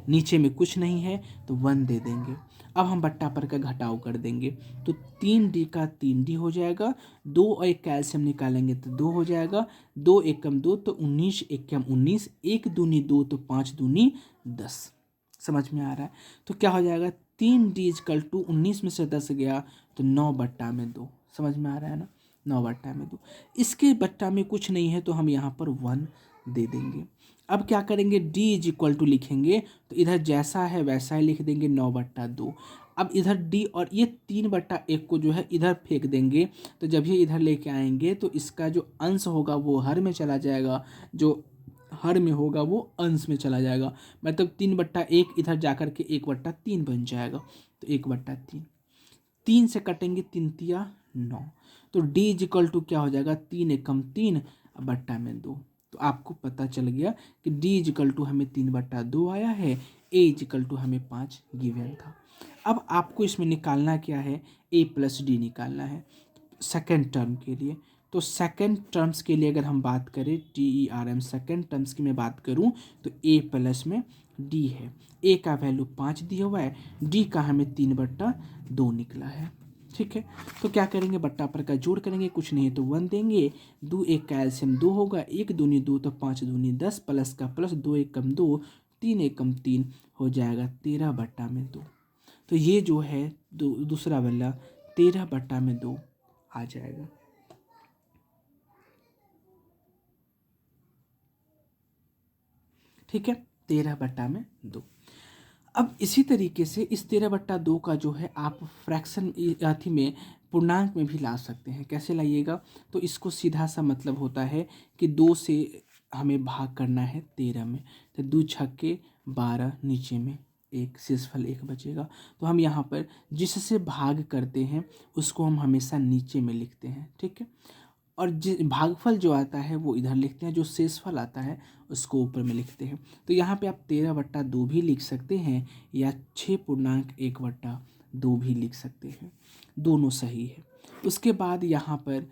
नीचे में कुछ नहीं है तो 1 दे देंगे। अब हम बट्टा पर का घटाव कर देंगे, तो 3d का 3d हो जाएगा, 2 और 1 कैल्शियम निकालेंगे तो 2 हो जाएगा, 2 एकम 2 तो 19 एकम 19, 1 दूनी 2 तो 5 दूनी 10। समझ में आ रहा है। तो क्या हो जाएगा, 3d इजकल टू 19 में से 10 गया तो 9/2। समझ में आ रहा है ना, 9/2। इसके बट्टा में कुछ नहीं है तो हम यहाँ पर 1 दे देंगे। अब क्या करेंगे, d इज इक्वल टू लिखेंगे, तो इधर जैसा है वैसा ही लिख देंगे 9/2। अब इधर d और ये 3/1 को जो है इधर फेंक देंगे, तो जब ये इधर लेके आएंगे तो इसका जो अंश होगा वो हर में चला जाएगा, जो हर में होगा वो अंश में चला जाएगा। मतलब 3/1 इधर जाकर के 1/3 बन जाएगा, तो 1/3। 3 से कटेंगे 3 तिया 9, तो d इज इक्वल टू क्या हो जाएगा, 3 एकम 3 बट्टा में 2। तो आपको पता चल गया कि d इज इक्वल टू हमें 3/2 आया है, a इज इक्वल टू हमें 5 गिवन था। अब आपको इसमें निकालना क्या है, a प्लस डी निकालना है सेकेंड टर्म के लिए। तो सेकेंड टर्म्स के लिए अगर हम बात करें, TERM सेकेंड टर्म्स की मैं बात करूं, तो a प्लस में d है। a का वैल्यू 5 दिया हुआ है, d का हमें 3/2 निकला है। ठीक है, तो क्या करेंगे, बट्टा पर का जोड़ करेंगे, कुछ नहीं है तो 1 देंगे, 2 1 कैल्शियम 2 होगा, 1 दूनी 2 तो 5 दूनी 10, प्लस का प्लस, 2 एकम 2, 3 एकम 3 हो जाएगा 13/2। तो ये जो है दूसरा वाला 13/2 आ जाएगा। ठीक है, 13/2। अब इसी तरीके से इस 13/2 का जो है आप फ्रैक्शन अथी में पूर्णांक में भी ला सकते हैं। कैसे लाइएगा, तो इसको सीधा सा मतलब होता है कि 2 से हमें भाग करना है 13 में, तो 2 छक्के 12, नीचे में 1, शेषफल 1 बचेगा। तो हम यहाँ पर जिससे भाग करते हैं उसको हम हमेशा नीचे में लिखते हैं। ठीक है, और भागफल जो आता है वो इधर लिखते हैं, जो शेषफल आता है उसको ऊपर में लिखते हैं। तो यहाँ पे आप 13/2 भी लिख सकते हैं, या 6.1/2 भी लिख सकते हैं, दोनों सही है। उसके बाद यहाँ पर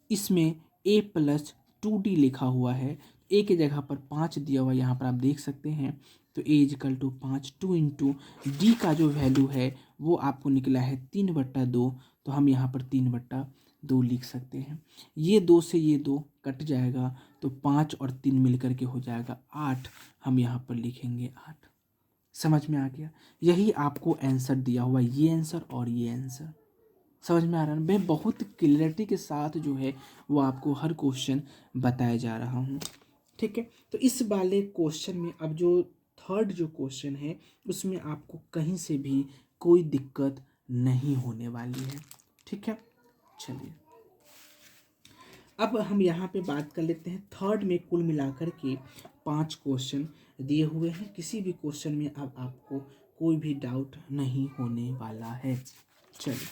इसमें a प्लस 2d लिखा हुआ है, a की जगह पर 5 दिया हुआ है, यहाँ पर आप देख सकते हैं। तो a equal to 5, 2 into D का जो वैल्यू है वो आपको निकला है 3/2, तो हम यहाँ पर 3/2 लिख सकते हैं। ये 2 से ये 2 कट जाएगा, तो 5 और 3 मिलकर के हो जाएगा 8, हम यहाँ पर लिखेंगे 8। समझ में आ गया, यही आपको आंसर दिया हुआ, ये आंसर और ये आंसर। समझ में आ रहा है, मैं बहुत क्लियरिटी के साथ जो है वो आपको हर क्वेश्चन बताया जा रहा हूँ। ठीक है, तो इस वाले क्वेश्चन में अब जो थर्ड जो क्वेश्चन है उसमें आपको कहीं से भी कोई दिक्कत नहीं होने वाली है। ठीक है, चलिए अब हम यहाँ पे बात कर लेते हैं। थर्ड में कुल मिलाकर के 5 क्वेश्चन दिए हुए हैं, किसी भी क्वेश्चन में अब आपको कोई भी डाउट नहीं होने वाला है। चलिए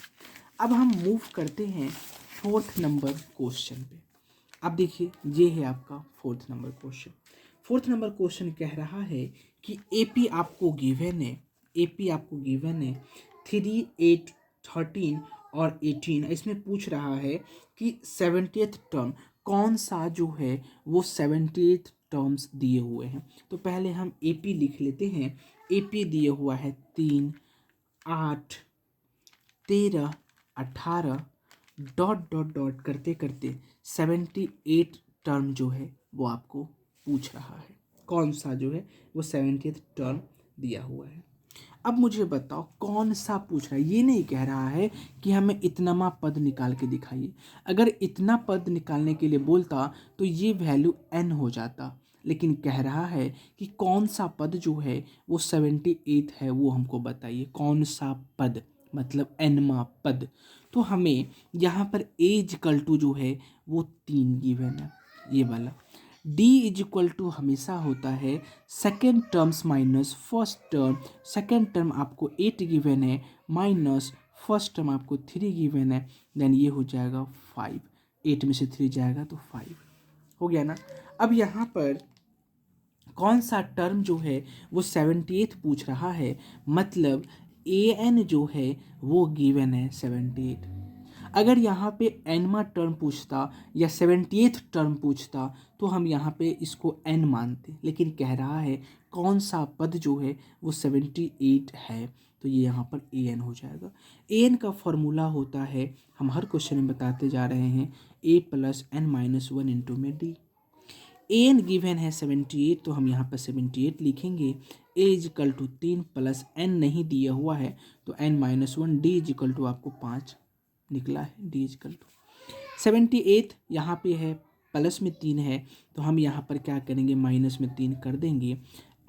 अब हम मूव करते हैं फोर्थ नंबर क्वेश्चन पे। अब देखिए ये है आपका fourth number question. Fourth number question कह रहा है कि एपी आपको गिवन है, एपी आपको गिवन है 3, 8, 13 और 18। इसमें पूछ रहा है कि 70th टर्म कौन सा जो है वो 70th टर्म्स दिए हुए हैं। तो पहले हम एपी लिख लेते हैं। एपी दिए हुआ है 3, 8, 13, 18 डॉट डॉट डॉट करते करते 78 टर्म जो है वो आपको पूछ रहा है। कौन सा जो है वो 70th टर्म दिया हुआ है। अब मुझे बताओ कौन सा पूछ रहा है, ये नहीं कह रहा है कि हमें इतनामा पद निकाल के दिखाइए। अगर इतना पद निकालने के लिए बोलता तो ये वैल्यू n हो जाता, लेकिन कह रहा है कि कौन सा पद जो है वो 78 है, वो हमको बताइए कौन सा पद, मतलब nवा पद। तो हमें यहाँ पर a इक्वल टू जो है वो 3 गिवन है, ये वाला। d इज इक्वल टू हमेशा होता है second terms minus first term. Second term आपको 8 गिवन है माइनस फर्स्ट टर्म आपको 3 गिवन है, देन ये हो जाएगा 5। 8 में से 3 जाएगा तो 5 हो गया ना। अब यहाँ पर कौन सा टर्म जो है वो 78 पूछ रहा है, मतलब an जो है वो गिवन है 78। अगर यहाँ पे nवा टर्म पूछता या 78th टर्म पूछता तो हम यहाँ पे इसको n मानते, लेकिन कह रहा है कौन सा पद जो है वो 78 है, तो ये यहाँ पर an हो जाएगा। an का फॉर्मूला होता है, हम हर क्वेश्चन में बताते जा रहे हैं, a plus n minus 1 into में d। an गिवन है 78 तो हम यहाँ पर 78 लिखेंगे। a equal to 3 plus n नहीं दिया हुआ है तो n minus 1, d equal to आपको 5 निकला है, d इजिकल टू 78 यहाँ पे है, प्लस में 3 है तो हम यहाँ पर क्या करेंगे, माइनस में 3 कर देंगे।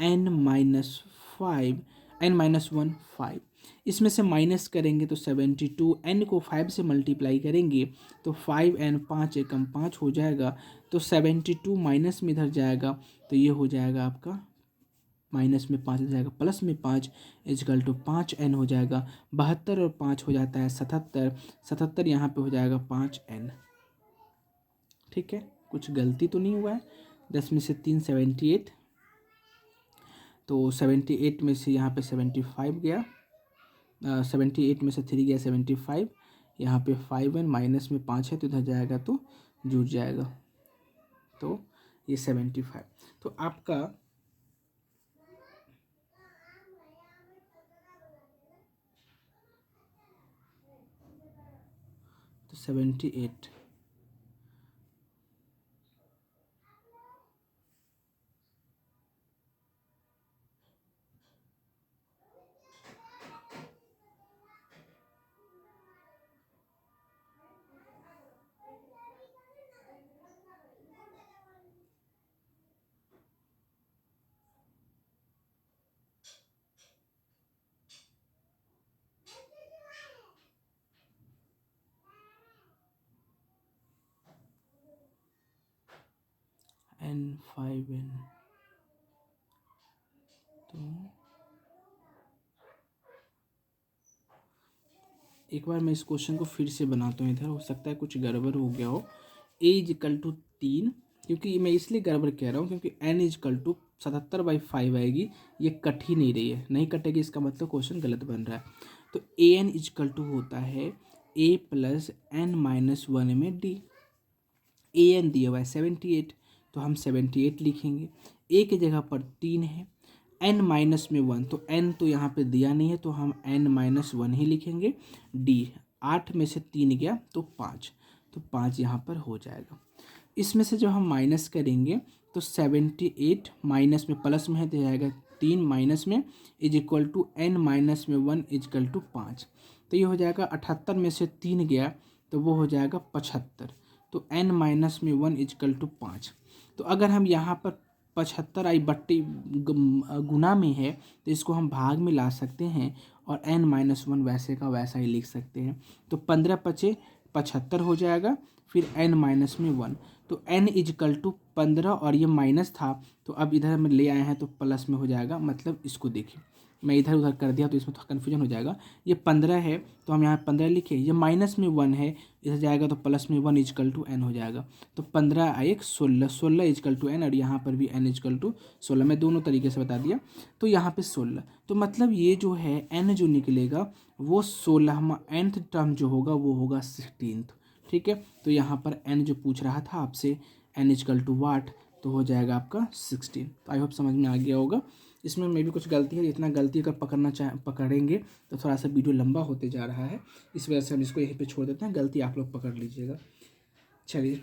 n माइनस 5, n माइनस 1 5, इसमें से माइनस करेंगे तो 72, n को 5 से मल्टीप्लाई करेंगे तो 5n 5 एकम 5 हो जाएगा, तो 72 माइनस में इधर जाएगा तो ये हो जाएगा आपका माइनस में 5 हो जाएगा, प्लस में 5 इजकल टू 5n हो जाएगा। 72 और 5 हो जाता है 77, 77 यहाँ पे हो जाएगा 5n। ठीक है, कुछ गलती तो नहीं हुआ है। 10 में से 3 78, तो 78 में से यहाँ पे 75 गया, 78 में से 3 गया 75, यहाँ पे 5n माइनस में 5 है तो इधर जाएगा तो जुड़ जाएगा, तो ये 75। तो आपका तो 78 n 5n, तो एक बार मैं इस क्वेश्चन को फिर से बनाता हूँ, इधर हो सकता है कुछ गड़बड़ हो गया हो। a इजिकल टू 3, क्योंकि मैं इसलिए गड़बड़ कह रहा हूँ क्योंकि n इजिकल टू 77/5 आएगी, ये कट ही नहीं रही है, नहीं कटेगी इसका मतलब क्वेश्चन गलत बन रहा है। तो an इजिकल टू होता है a प्लस n माइनस 1 में d। an दिया हुआ है 78 तो हम 78 लिखेंगे, a की जगह पर 3 है, n माइनस में 1 तो n तो यहाँ पे दिया नहीं है तो हम n माइनस 1 ही लिखेंगे। d 8 में से 3 गया तो 5, तो 5 यहाँ पर हो जाएगा। इसमें से जब हम माइनस करेंगे तो 78 माइनस में प्लस में है तो जाएगा 3 माइनस में is equal to n minus में 1 इज इक्वल टू 5, तो ये हो जाएगा 78 में से 3 गया तो वो हो जाएगा 75, तो n माइनस में 1 इज इक्वल टू 5। तो अगर हम यहाँ पर 75 आई बट्टी गुना में है तो इसको हम भाग में ला सकते हैं और n माइनस 1 वैसे का वैसा ही लिख सकते हैं, तो 15 पचे 75 हो जाएगा, फिर n माइनस में 1 तो n इजकल टू 15 और ये माइनस था तो अब इधर हम ले आए हैं तो प्लस में हो जाएगा, मतलब इसको देखिए मैं इधर उधर कर दिया तो इसमें थोड़ा कन्फ्यूजन हो जाएगा। ये 15 है तो हम यहाँ 15 लिखे, ये माइनस में 1 है इधर जाएगा तो प्लस में 1 इजकल टू n हो जाएगा, तो 15 1 16, 16 इजकल टू n और यहाँ पर भी n इजकल टू 16, मैं दोनों तरीके से बता दिया। तो यहाँ पे 16, तो मतलब ये जो है n जो निकलेगा वो 16वां nth टर्म जो होगा वो होगा 16th। ठीक है, तो यहाँ पर n जो पूछ रहा था आपसे n इजकल टू वाट, तो हो जाएगा आपका 16। तो आई होप समझ में आ गया होगा। इसमें मे भी कुछ गलती है, इतना गलती अगर पकड़ेंगे तो थोड़ा सा वीडियो लंबा होते जा रहा है, इस वजह से हम इसको यहीं पे छोड़ देते हैं, गलती आप लोग पकड़ लीजिएगा। चलिए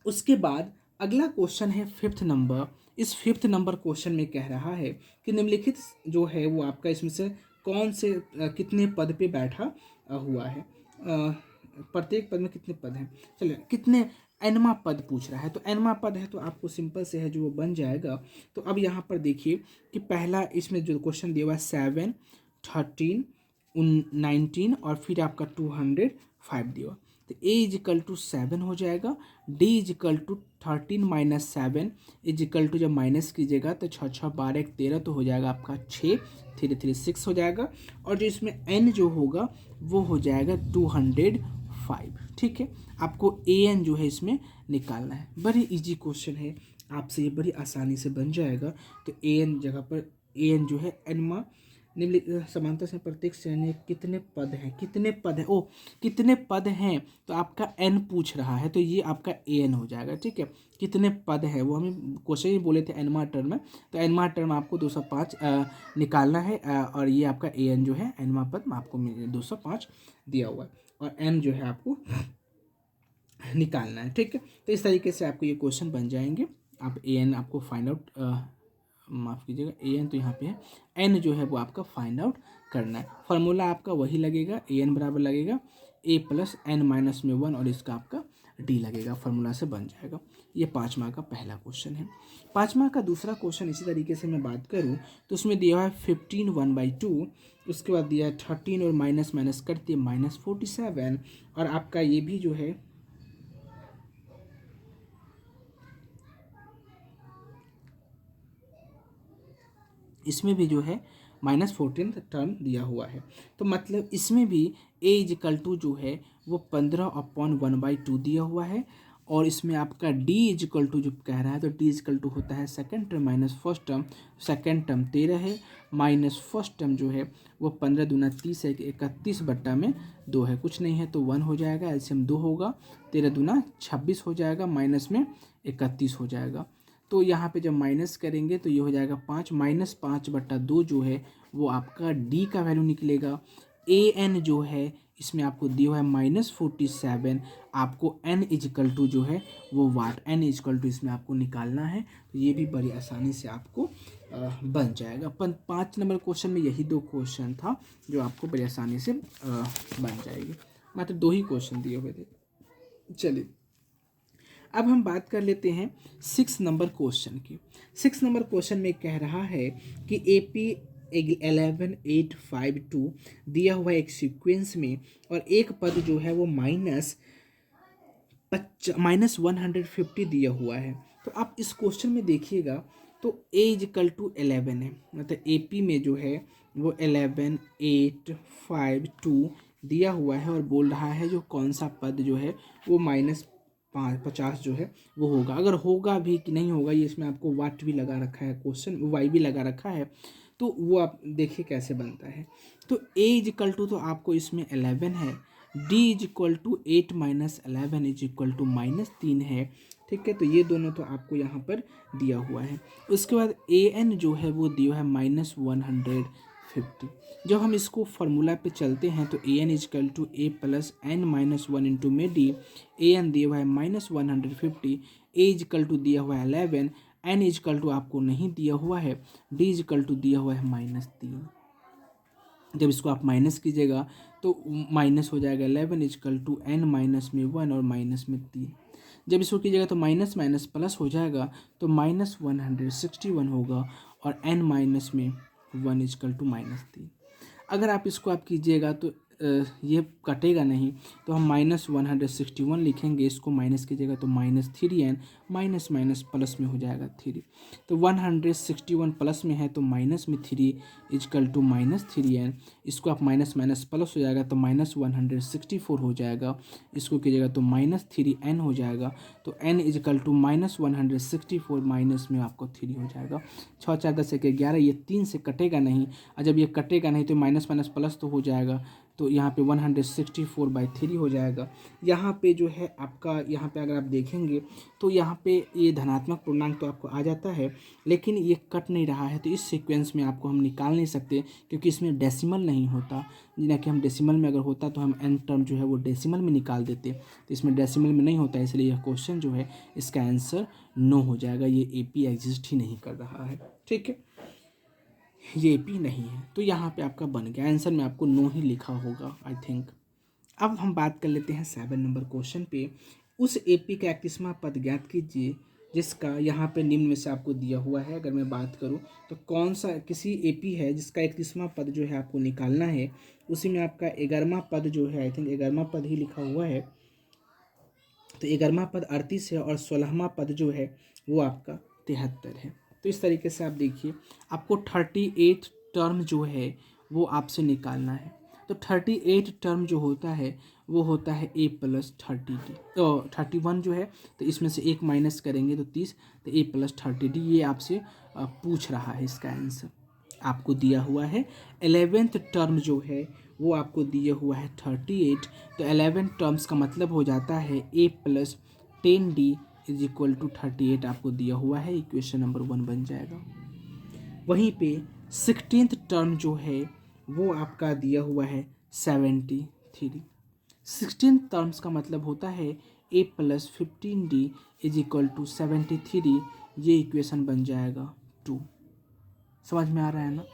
उसके बाद अगला क्वेश्चन है 5th नंबर, इस 5th नंबर क्वेश्चन में कह रहा है कि निम्नलिखित जो है वो आपका इसमें से कौन से कितने पद पे बैठा हुआ है। प्रत्येक पद में कितने पद हैं, चलिए कितने एनमा पद पूछ रहा है। तो एनमा पद है तो आपको सिंपल से है जो वो बन जाएगा। तो अब यहाँ पर देखिए कि पहला इसमें जो क्वेश्चन दिया हुआ है 7, 13, 19 और फिर आपका 205 दिया हुआ। तो ए इज इक्वल टू 7 हो जाएगा, D is equal to 13 minus 7 is equal to जब माइनस कीजिएगा तो 6 6 12 1 13 तो हो जाएगा आपका 6, 3 3 6 हो जाएगा। और जो इसमें एन जो होगा वो हो जाएगा 205। ठीक है, आपको ए एन जो है इसमें निकालना है। बड़ी इजी क्वेश्चन है, आपसे ये बड़ी आसानी से बन जाएगा। तो ए एन जगह पर ए एन जो है एनमा निम्नलिखित समांतर से प्रत्येक श्रेणी में कितने पद हैं, कितने पद हैं, ओ कितने पद हैं, तो आपका एन पूछ रहा है तो ये आपका ए एन हो जाएगा। ठीक है, कितने पद है वो हमें क्वेश्चन ही बोले थे एनमा टर्म में, तो एनमा टर्म आपको 205 निकालना है। और ये आपका ए एन जो है एनमा पद में आपको 205 दिया हुआ है और एन जो है आपको निकालना है। ठीक है, तो इस तरीके से आपको ये क्वेश्चन बन जाएंगे। आप ए एन आपको फाइंड आउट, माफ़ कीजिएगा ए एन तो यहाँ पे है, एन जो है वो आपका फाइंड आउट करना है। फार्मूला आपका वही लगेगा, ए एन बराबर लगेगा ए प्लस एन माइनस में 1 और इसका आपका डी लगेगा, फार्मूला से बन जाएगा। ये 5 मार्क का पहला क्वेश्चन है। 5 मार्क का दूसरा क्वेश्चन इसी तरीके से मैं बात करूँ तो उसमें दिया हुआ है 15 1/2, उसके बाद दिया है 13 और माइनस माइनस करते -47 और आपका ये भी जो है इसमें भी जो है -14 टर्म दिया हुआ है। तो मतलब इसमें भी ए इज इक्वल टू जो है वो 15/1/2 दिया हुआ है और इसमें आपका डी इज इक्वल टू जो कह रहा है तो डी इज इक्वल टू होता है second term minus first term, second term 13 है माइनस फर्स्ट टर्म जो है वो 15 दूना 30 है, 31/2 है, कुछ नहीं है तो 1 हो जाएगा, एलसीएम 2 होगा, 13 दूना 26 हो जाएगा, माइनस में 31 हो जाएगा। तो यहाँ पे जब माइनस करेंगे तो ये हो जाएगा 5 -5/2 जो है वो आपका डी का वैल्यू निकलेगा। ए एन जो है इसमें आपको दिया हुआ है -47, आपको एन इजिकल टू जो है वो वाट एन इजिकल टू इसमें आपको निकालना है। तो ये भी बड़ी आसानी से आपको बन जाएगा। 5 नंबर क्वेश्चन में यही 2 क्वेश्चन था जो आपको बड़ी आसानी से बन जाएगी, मात्र 2 ही क्वेश्चन दिए हुए थे। चलिए अब हम बात कर लेते हैं 6 नंबर क्वेश्चन की। 6 नंबर क्वेश्चन में कह रहा है कि AP 11852 दिया हुआ एक सीक्वेंस में और एक पद जो है वो -150 दिया हुआ है। तो आप इस क्वेश्चन में देखिएगा तो A इक्वल टू 11 है, मतलब AP में जो है वो 11852 दिया हुआ है और बोल रहा है जो कौन सा पद जो है वो -50 जो है वो होगा। अगर होगा भी कि नहीं होगा ये इसमें आपको वाट भी लगा रखा है, क्वेश्चन वाई भी लगा रखा है, तो वो आप देखिए कैसे बनता है। तो A इक्वल टू तो आपको इसमें 11 है, D equal to 8 - 11 equal to -3 है। ठीक है, तो ये दोनों तो आपको यहाँ पर दिया हुआ है। उसके बाद AN जो है वो दिया है -150। जब हम इसको फार्मूला पे चलते हैं तो AN equal to A plus N minus 1 into में D। AN दिया हुआ है -150, A इजकल टू दिया हुआ है 11, N इजकल टू आपको नहीं दिया हुआ है, D इजकल टू दिया हुआ है -3। जब इसको आप माइनस कीजिएगा तो माइनस हो जाएगा 11 इजकल टू N माइनस में 1 और माइनस में 3। जब इसको कीजिएगा तो माइनस माइनस प्लस हो जाएगा तो -161 होगा और N माइनस में 1 इजकल टू -3। अगर आप इसको आप कीजिएगा तो ये कटेगा नहीं, तो हम -161 लिखेंगे, इसको माइनस कीजिएगा तो -3n, माइनस माइनस प्लस में हो जाएगा 3। तो 161 प्लस में है तो माइनस में 3 इजकल टू -3n, इसको आप माइनस माइनस प्लस हो जाएगा तो -164 हो जाएगा, इसको कीजिएगा तो -3n हो जाएगा। तो n इजकल टू -164 माइनस में आपको 3 हो जाएगा। 6 4 10 1 11, ये 3 से कटेगा नहीं, और जब ये कटेगा नहीं तो माइनस माइनस प्लस तो हो जाएगा, तो तो यहाँ पे 164/3 हो जाएगा। यहाँ पे जो है आपका, यहाँ पे अगर आप देखेंगे तो यहाँ पे ये धनात्मक पूर्णांक तो आपको आ जाता है, लेकिन ये कट नहीं रहा है, तो इस सीक्वेंस में आपको हम निकाल नहीं सकते क्योंकि इसमें डेसिमल नहीं होता। जिना कि हम डेसिमल में अगर होता तो हम n टर्म जो है वो डेसिमल में निकाल देते, तो इसमें डेसिमल में नहीं होता, इसलिए यह क्वेश्चन जो है इसका आंसर नो हो जाएगा। ये AP एग्जिस्ट ही नहीं कर रहा है। ठीक है, ये AP नहीं है, तो यहाँ पे आपका बन गया। आंसर में आपको नो ही लिखा होगा आई थिंक। अब हम बात कर लेते हैं 7 नंबर क्वेश्चन पे। उस AP का 31वां पद ज्ञात कीजिए जिसका यहाँ पे निम्न में से आपको दिया हुआ है। अगर मैं बात करूँ तो कौन सा किसी AP है जिसका 31वां पद जो है आपको निकालना है, उसी में आपका 11वां पद जो है, आई थिंक 11वां पद ही लिखा हुआ है, तो 11वां पद 38 है और 16वां पद जो है वो आपका 73 है। तो इस तरीके से आप देखिए, आपको 38 टर्म जो है वो आपसे निकालना है। तो 38 टर्म जो होता है वो होता है A+30D, तो 31 जो है, तो इसमें से एक माइनस करेंगे तो 30, तो A+30D ये आपसे पूछ रहा है। इसका आंसर आपको दिया हुआ है। 11th टर्म जो है वो आपको दिया हुआ है 38, तो 11 टर्म्स का मतलब हो जाता है A+10D = 38 आपको दिया हुआ है। इक्वेशन नंबर 1 बन जाएगा। वहीं पे 16th टर्म जो है वो आपका दिया हुआ है 73। 16 टर्म्स का मतलब होता है A+15D = 73, ये इक्वेशन बन जाएगा 2। समझ में आ रहा है ना।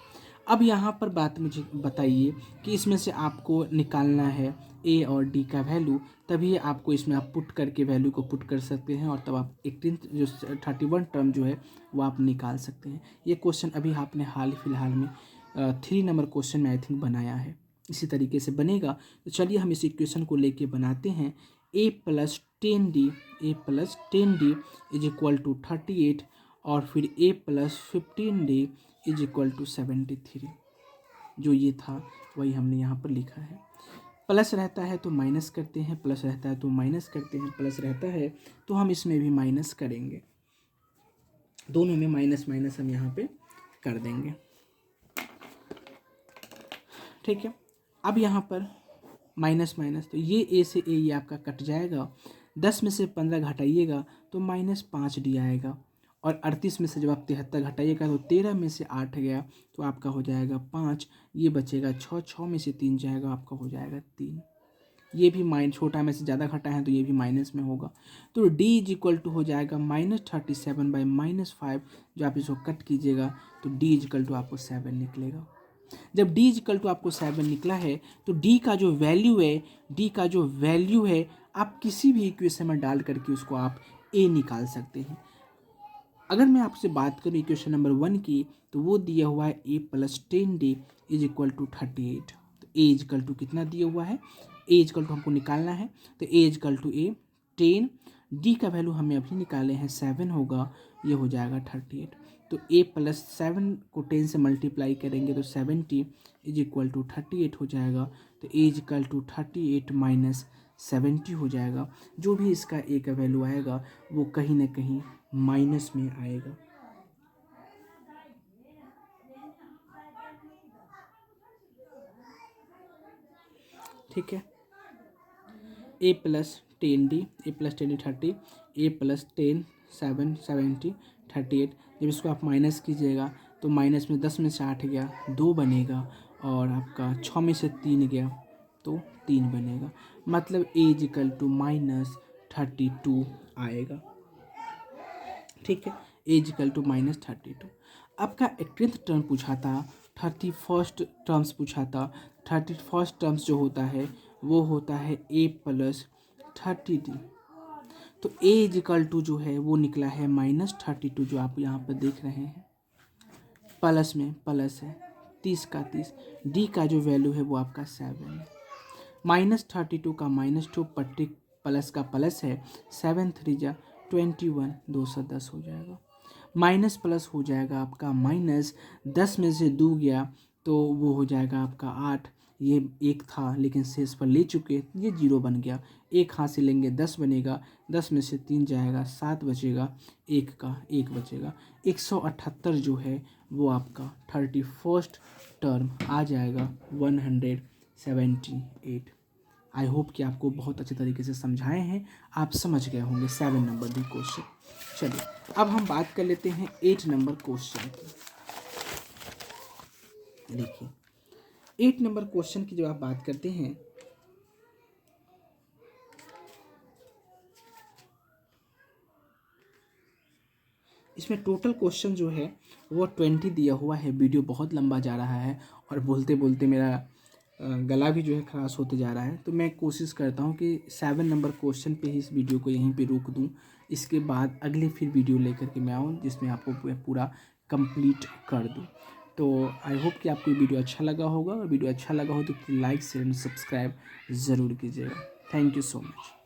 अब यहाँ पर बात मुझे बताइए कि इसमें से आपको निकालना है A और D का वैल्यू, तभी आपको इसमें आप पुट करके वैल्यू को पुट कर सकते हैं और तब आप 18 जो 31 टर्म जो है वो आप निकाल सकते हैं। ये क्वेश्चन अभी आपने हाल फिलहाल में 3 नंबर क्वेश्चन में आई थिंक बनाया है, इसी तरीके से बनेगा। तो चलिए हम इस इक्वेशन को लेके बनाते हैं। A+10D = 38 और फिर A+15D = 73, जो ये था वही हमने यहाँ पर लिखा है। प्लस रहता है तो माइनस करते हैं, प्लस रहता है तो माइनस करते हैं, प्लस रहता है तो हम इसमें भी माइनस करेंगे, दोनों में माइनस माइनस हम यहाँ पे कर देंगे। ठीक है, अब यहाँ पर माइनस माइनस, तो ये A से A ये आपका कट जाएगा। 10 में से 15 घटाइएगा तो -5D आएगा, और 38 में से जब आप 73 घटाइएगा तो 13 में से 8 गया तो आपका हो जाएगा 5, ये बचेगा 6, 6 में से 3 जाएगा, आपका हो जाएगा 3। ये भी छोटा में से ज़्यादा घटा है तो ये भी माइनस में होगा, तो D = हो जाएगा -37/-5। जो आप इसको कट कीजिएगा तो D = आपको 7 निकलेगा। जब D = आपको 7 निकला है तो D का जो वैल्यू है आप किसी भी इक्वेशन में डाल करके उसको आप A निकाल सकते हैं। अगर मैं आपसे बात करूँ इक्वेशन नंबर 1 की, तो वो दिया हुआ है A+10D = 38। तो A = कितना दिया हुआ है, A = हमको निकालना है, तो A = 10, D का वैल्यू हमें अभी निकाले हैं 7 होगा, ये हो जाएगा 38। तो A+7 को 10 से मल्टीप्लाई करेंगे तो 70 = 38 हो जाएगा, तो A = 38 - 70 हो जाएगा। जो भी इसका A का वैल्यू आएगा वो कहीं ना कहीं माइनस में आएगा। ठीक है, A+10D 30, A+10 7 70 38। जब इसको आप माइनस कीजिएगा तो माइनस में 10 में से 8 गया 2 बनेगा, और आपका 6 में से 3 गया तो 3 बनेगा, मतलब A = -32 आएगा। ठीक है, A = -32। आपका 18th टर्म पूछा था, 31st टर्म्स पूछा था। 31st टर्म्स जो होता है वो होता है A+30D, तो A = जो है वो निकला है -32, जो आप यहाँ पर देख रहे हैं, प्लस में प्लस है 30 का 30। D का जो वैल्यू है वो आपका 7 है, -32 का -2 पट्टी प्लस का प्लस है, 7 3 21, 210 हो जाएगा। माइनस प्लस हो जाएगा आपका माइनस, 10 में से 2 गया तो वो हो जाएगा आपका 8, ये 1 था लेकिन शेष पर ले चुके, ये 0 बन गया। 1 हाथ से लेंगे 10 बनेगा, 10 में से 3 जाएगा 7 बचेगा, 1 का 1 बचेगा। 178 जो है वो आपका 31st टर्म आ जाएगा 178। 78। आई होप कि आपको बहुत अच्छे तरीके से समझाए हैं, आप समझ गए होंगे 7 नंबर डी क्वेश्चन। चलिए अब हम बात कर लेते हैं 8 नंबर क्वेश्चन की। देखिए 8 नंबर क्वेश्चन की जब आप बात करते हैं, इसमें टोटल क्वेश्चन जो है वो 20 दिया हुआ है। वीडियो बहुत लंबा जा रहा है और बोलते बोलते मेरा गला भी जो है खराश होते जा रहा है, तो मैं कोशिश करता हूँ कि 7 नंबर क्वेश्चन पे ही इस वीडियो को यहीं पे रोक दूँ। इसके बाद अगले फिर वीडियो लेकर के मैं आऊँ जिसमें आपको पूरा कंप्लीट कर दूँ। तो आई होप कि आपको ये वीडियो अच्छा लगा होगा, और वीडियो अच्छा लगा हो तो लाइक शेयर एंड सब्सक्राइब ज़रूर कीजिएगा। Thank you so much.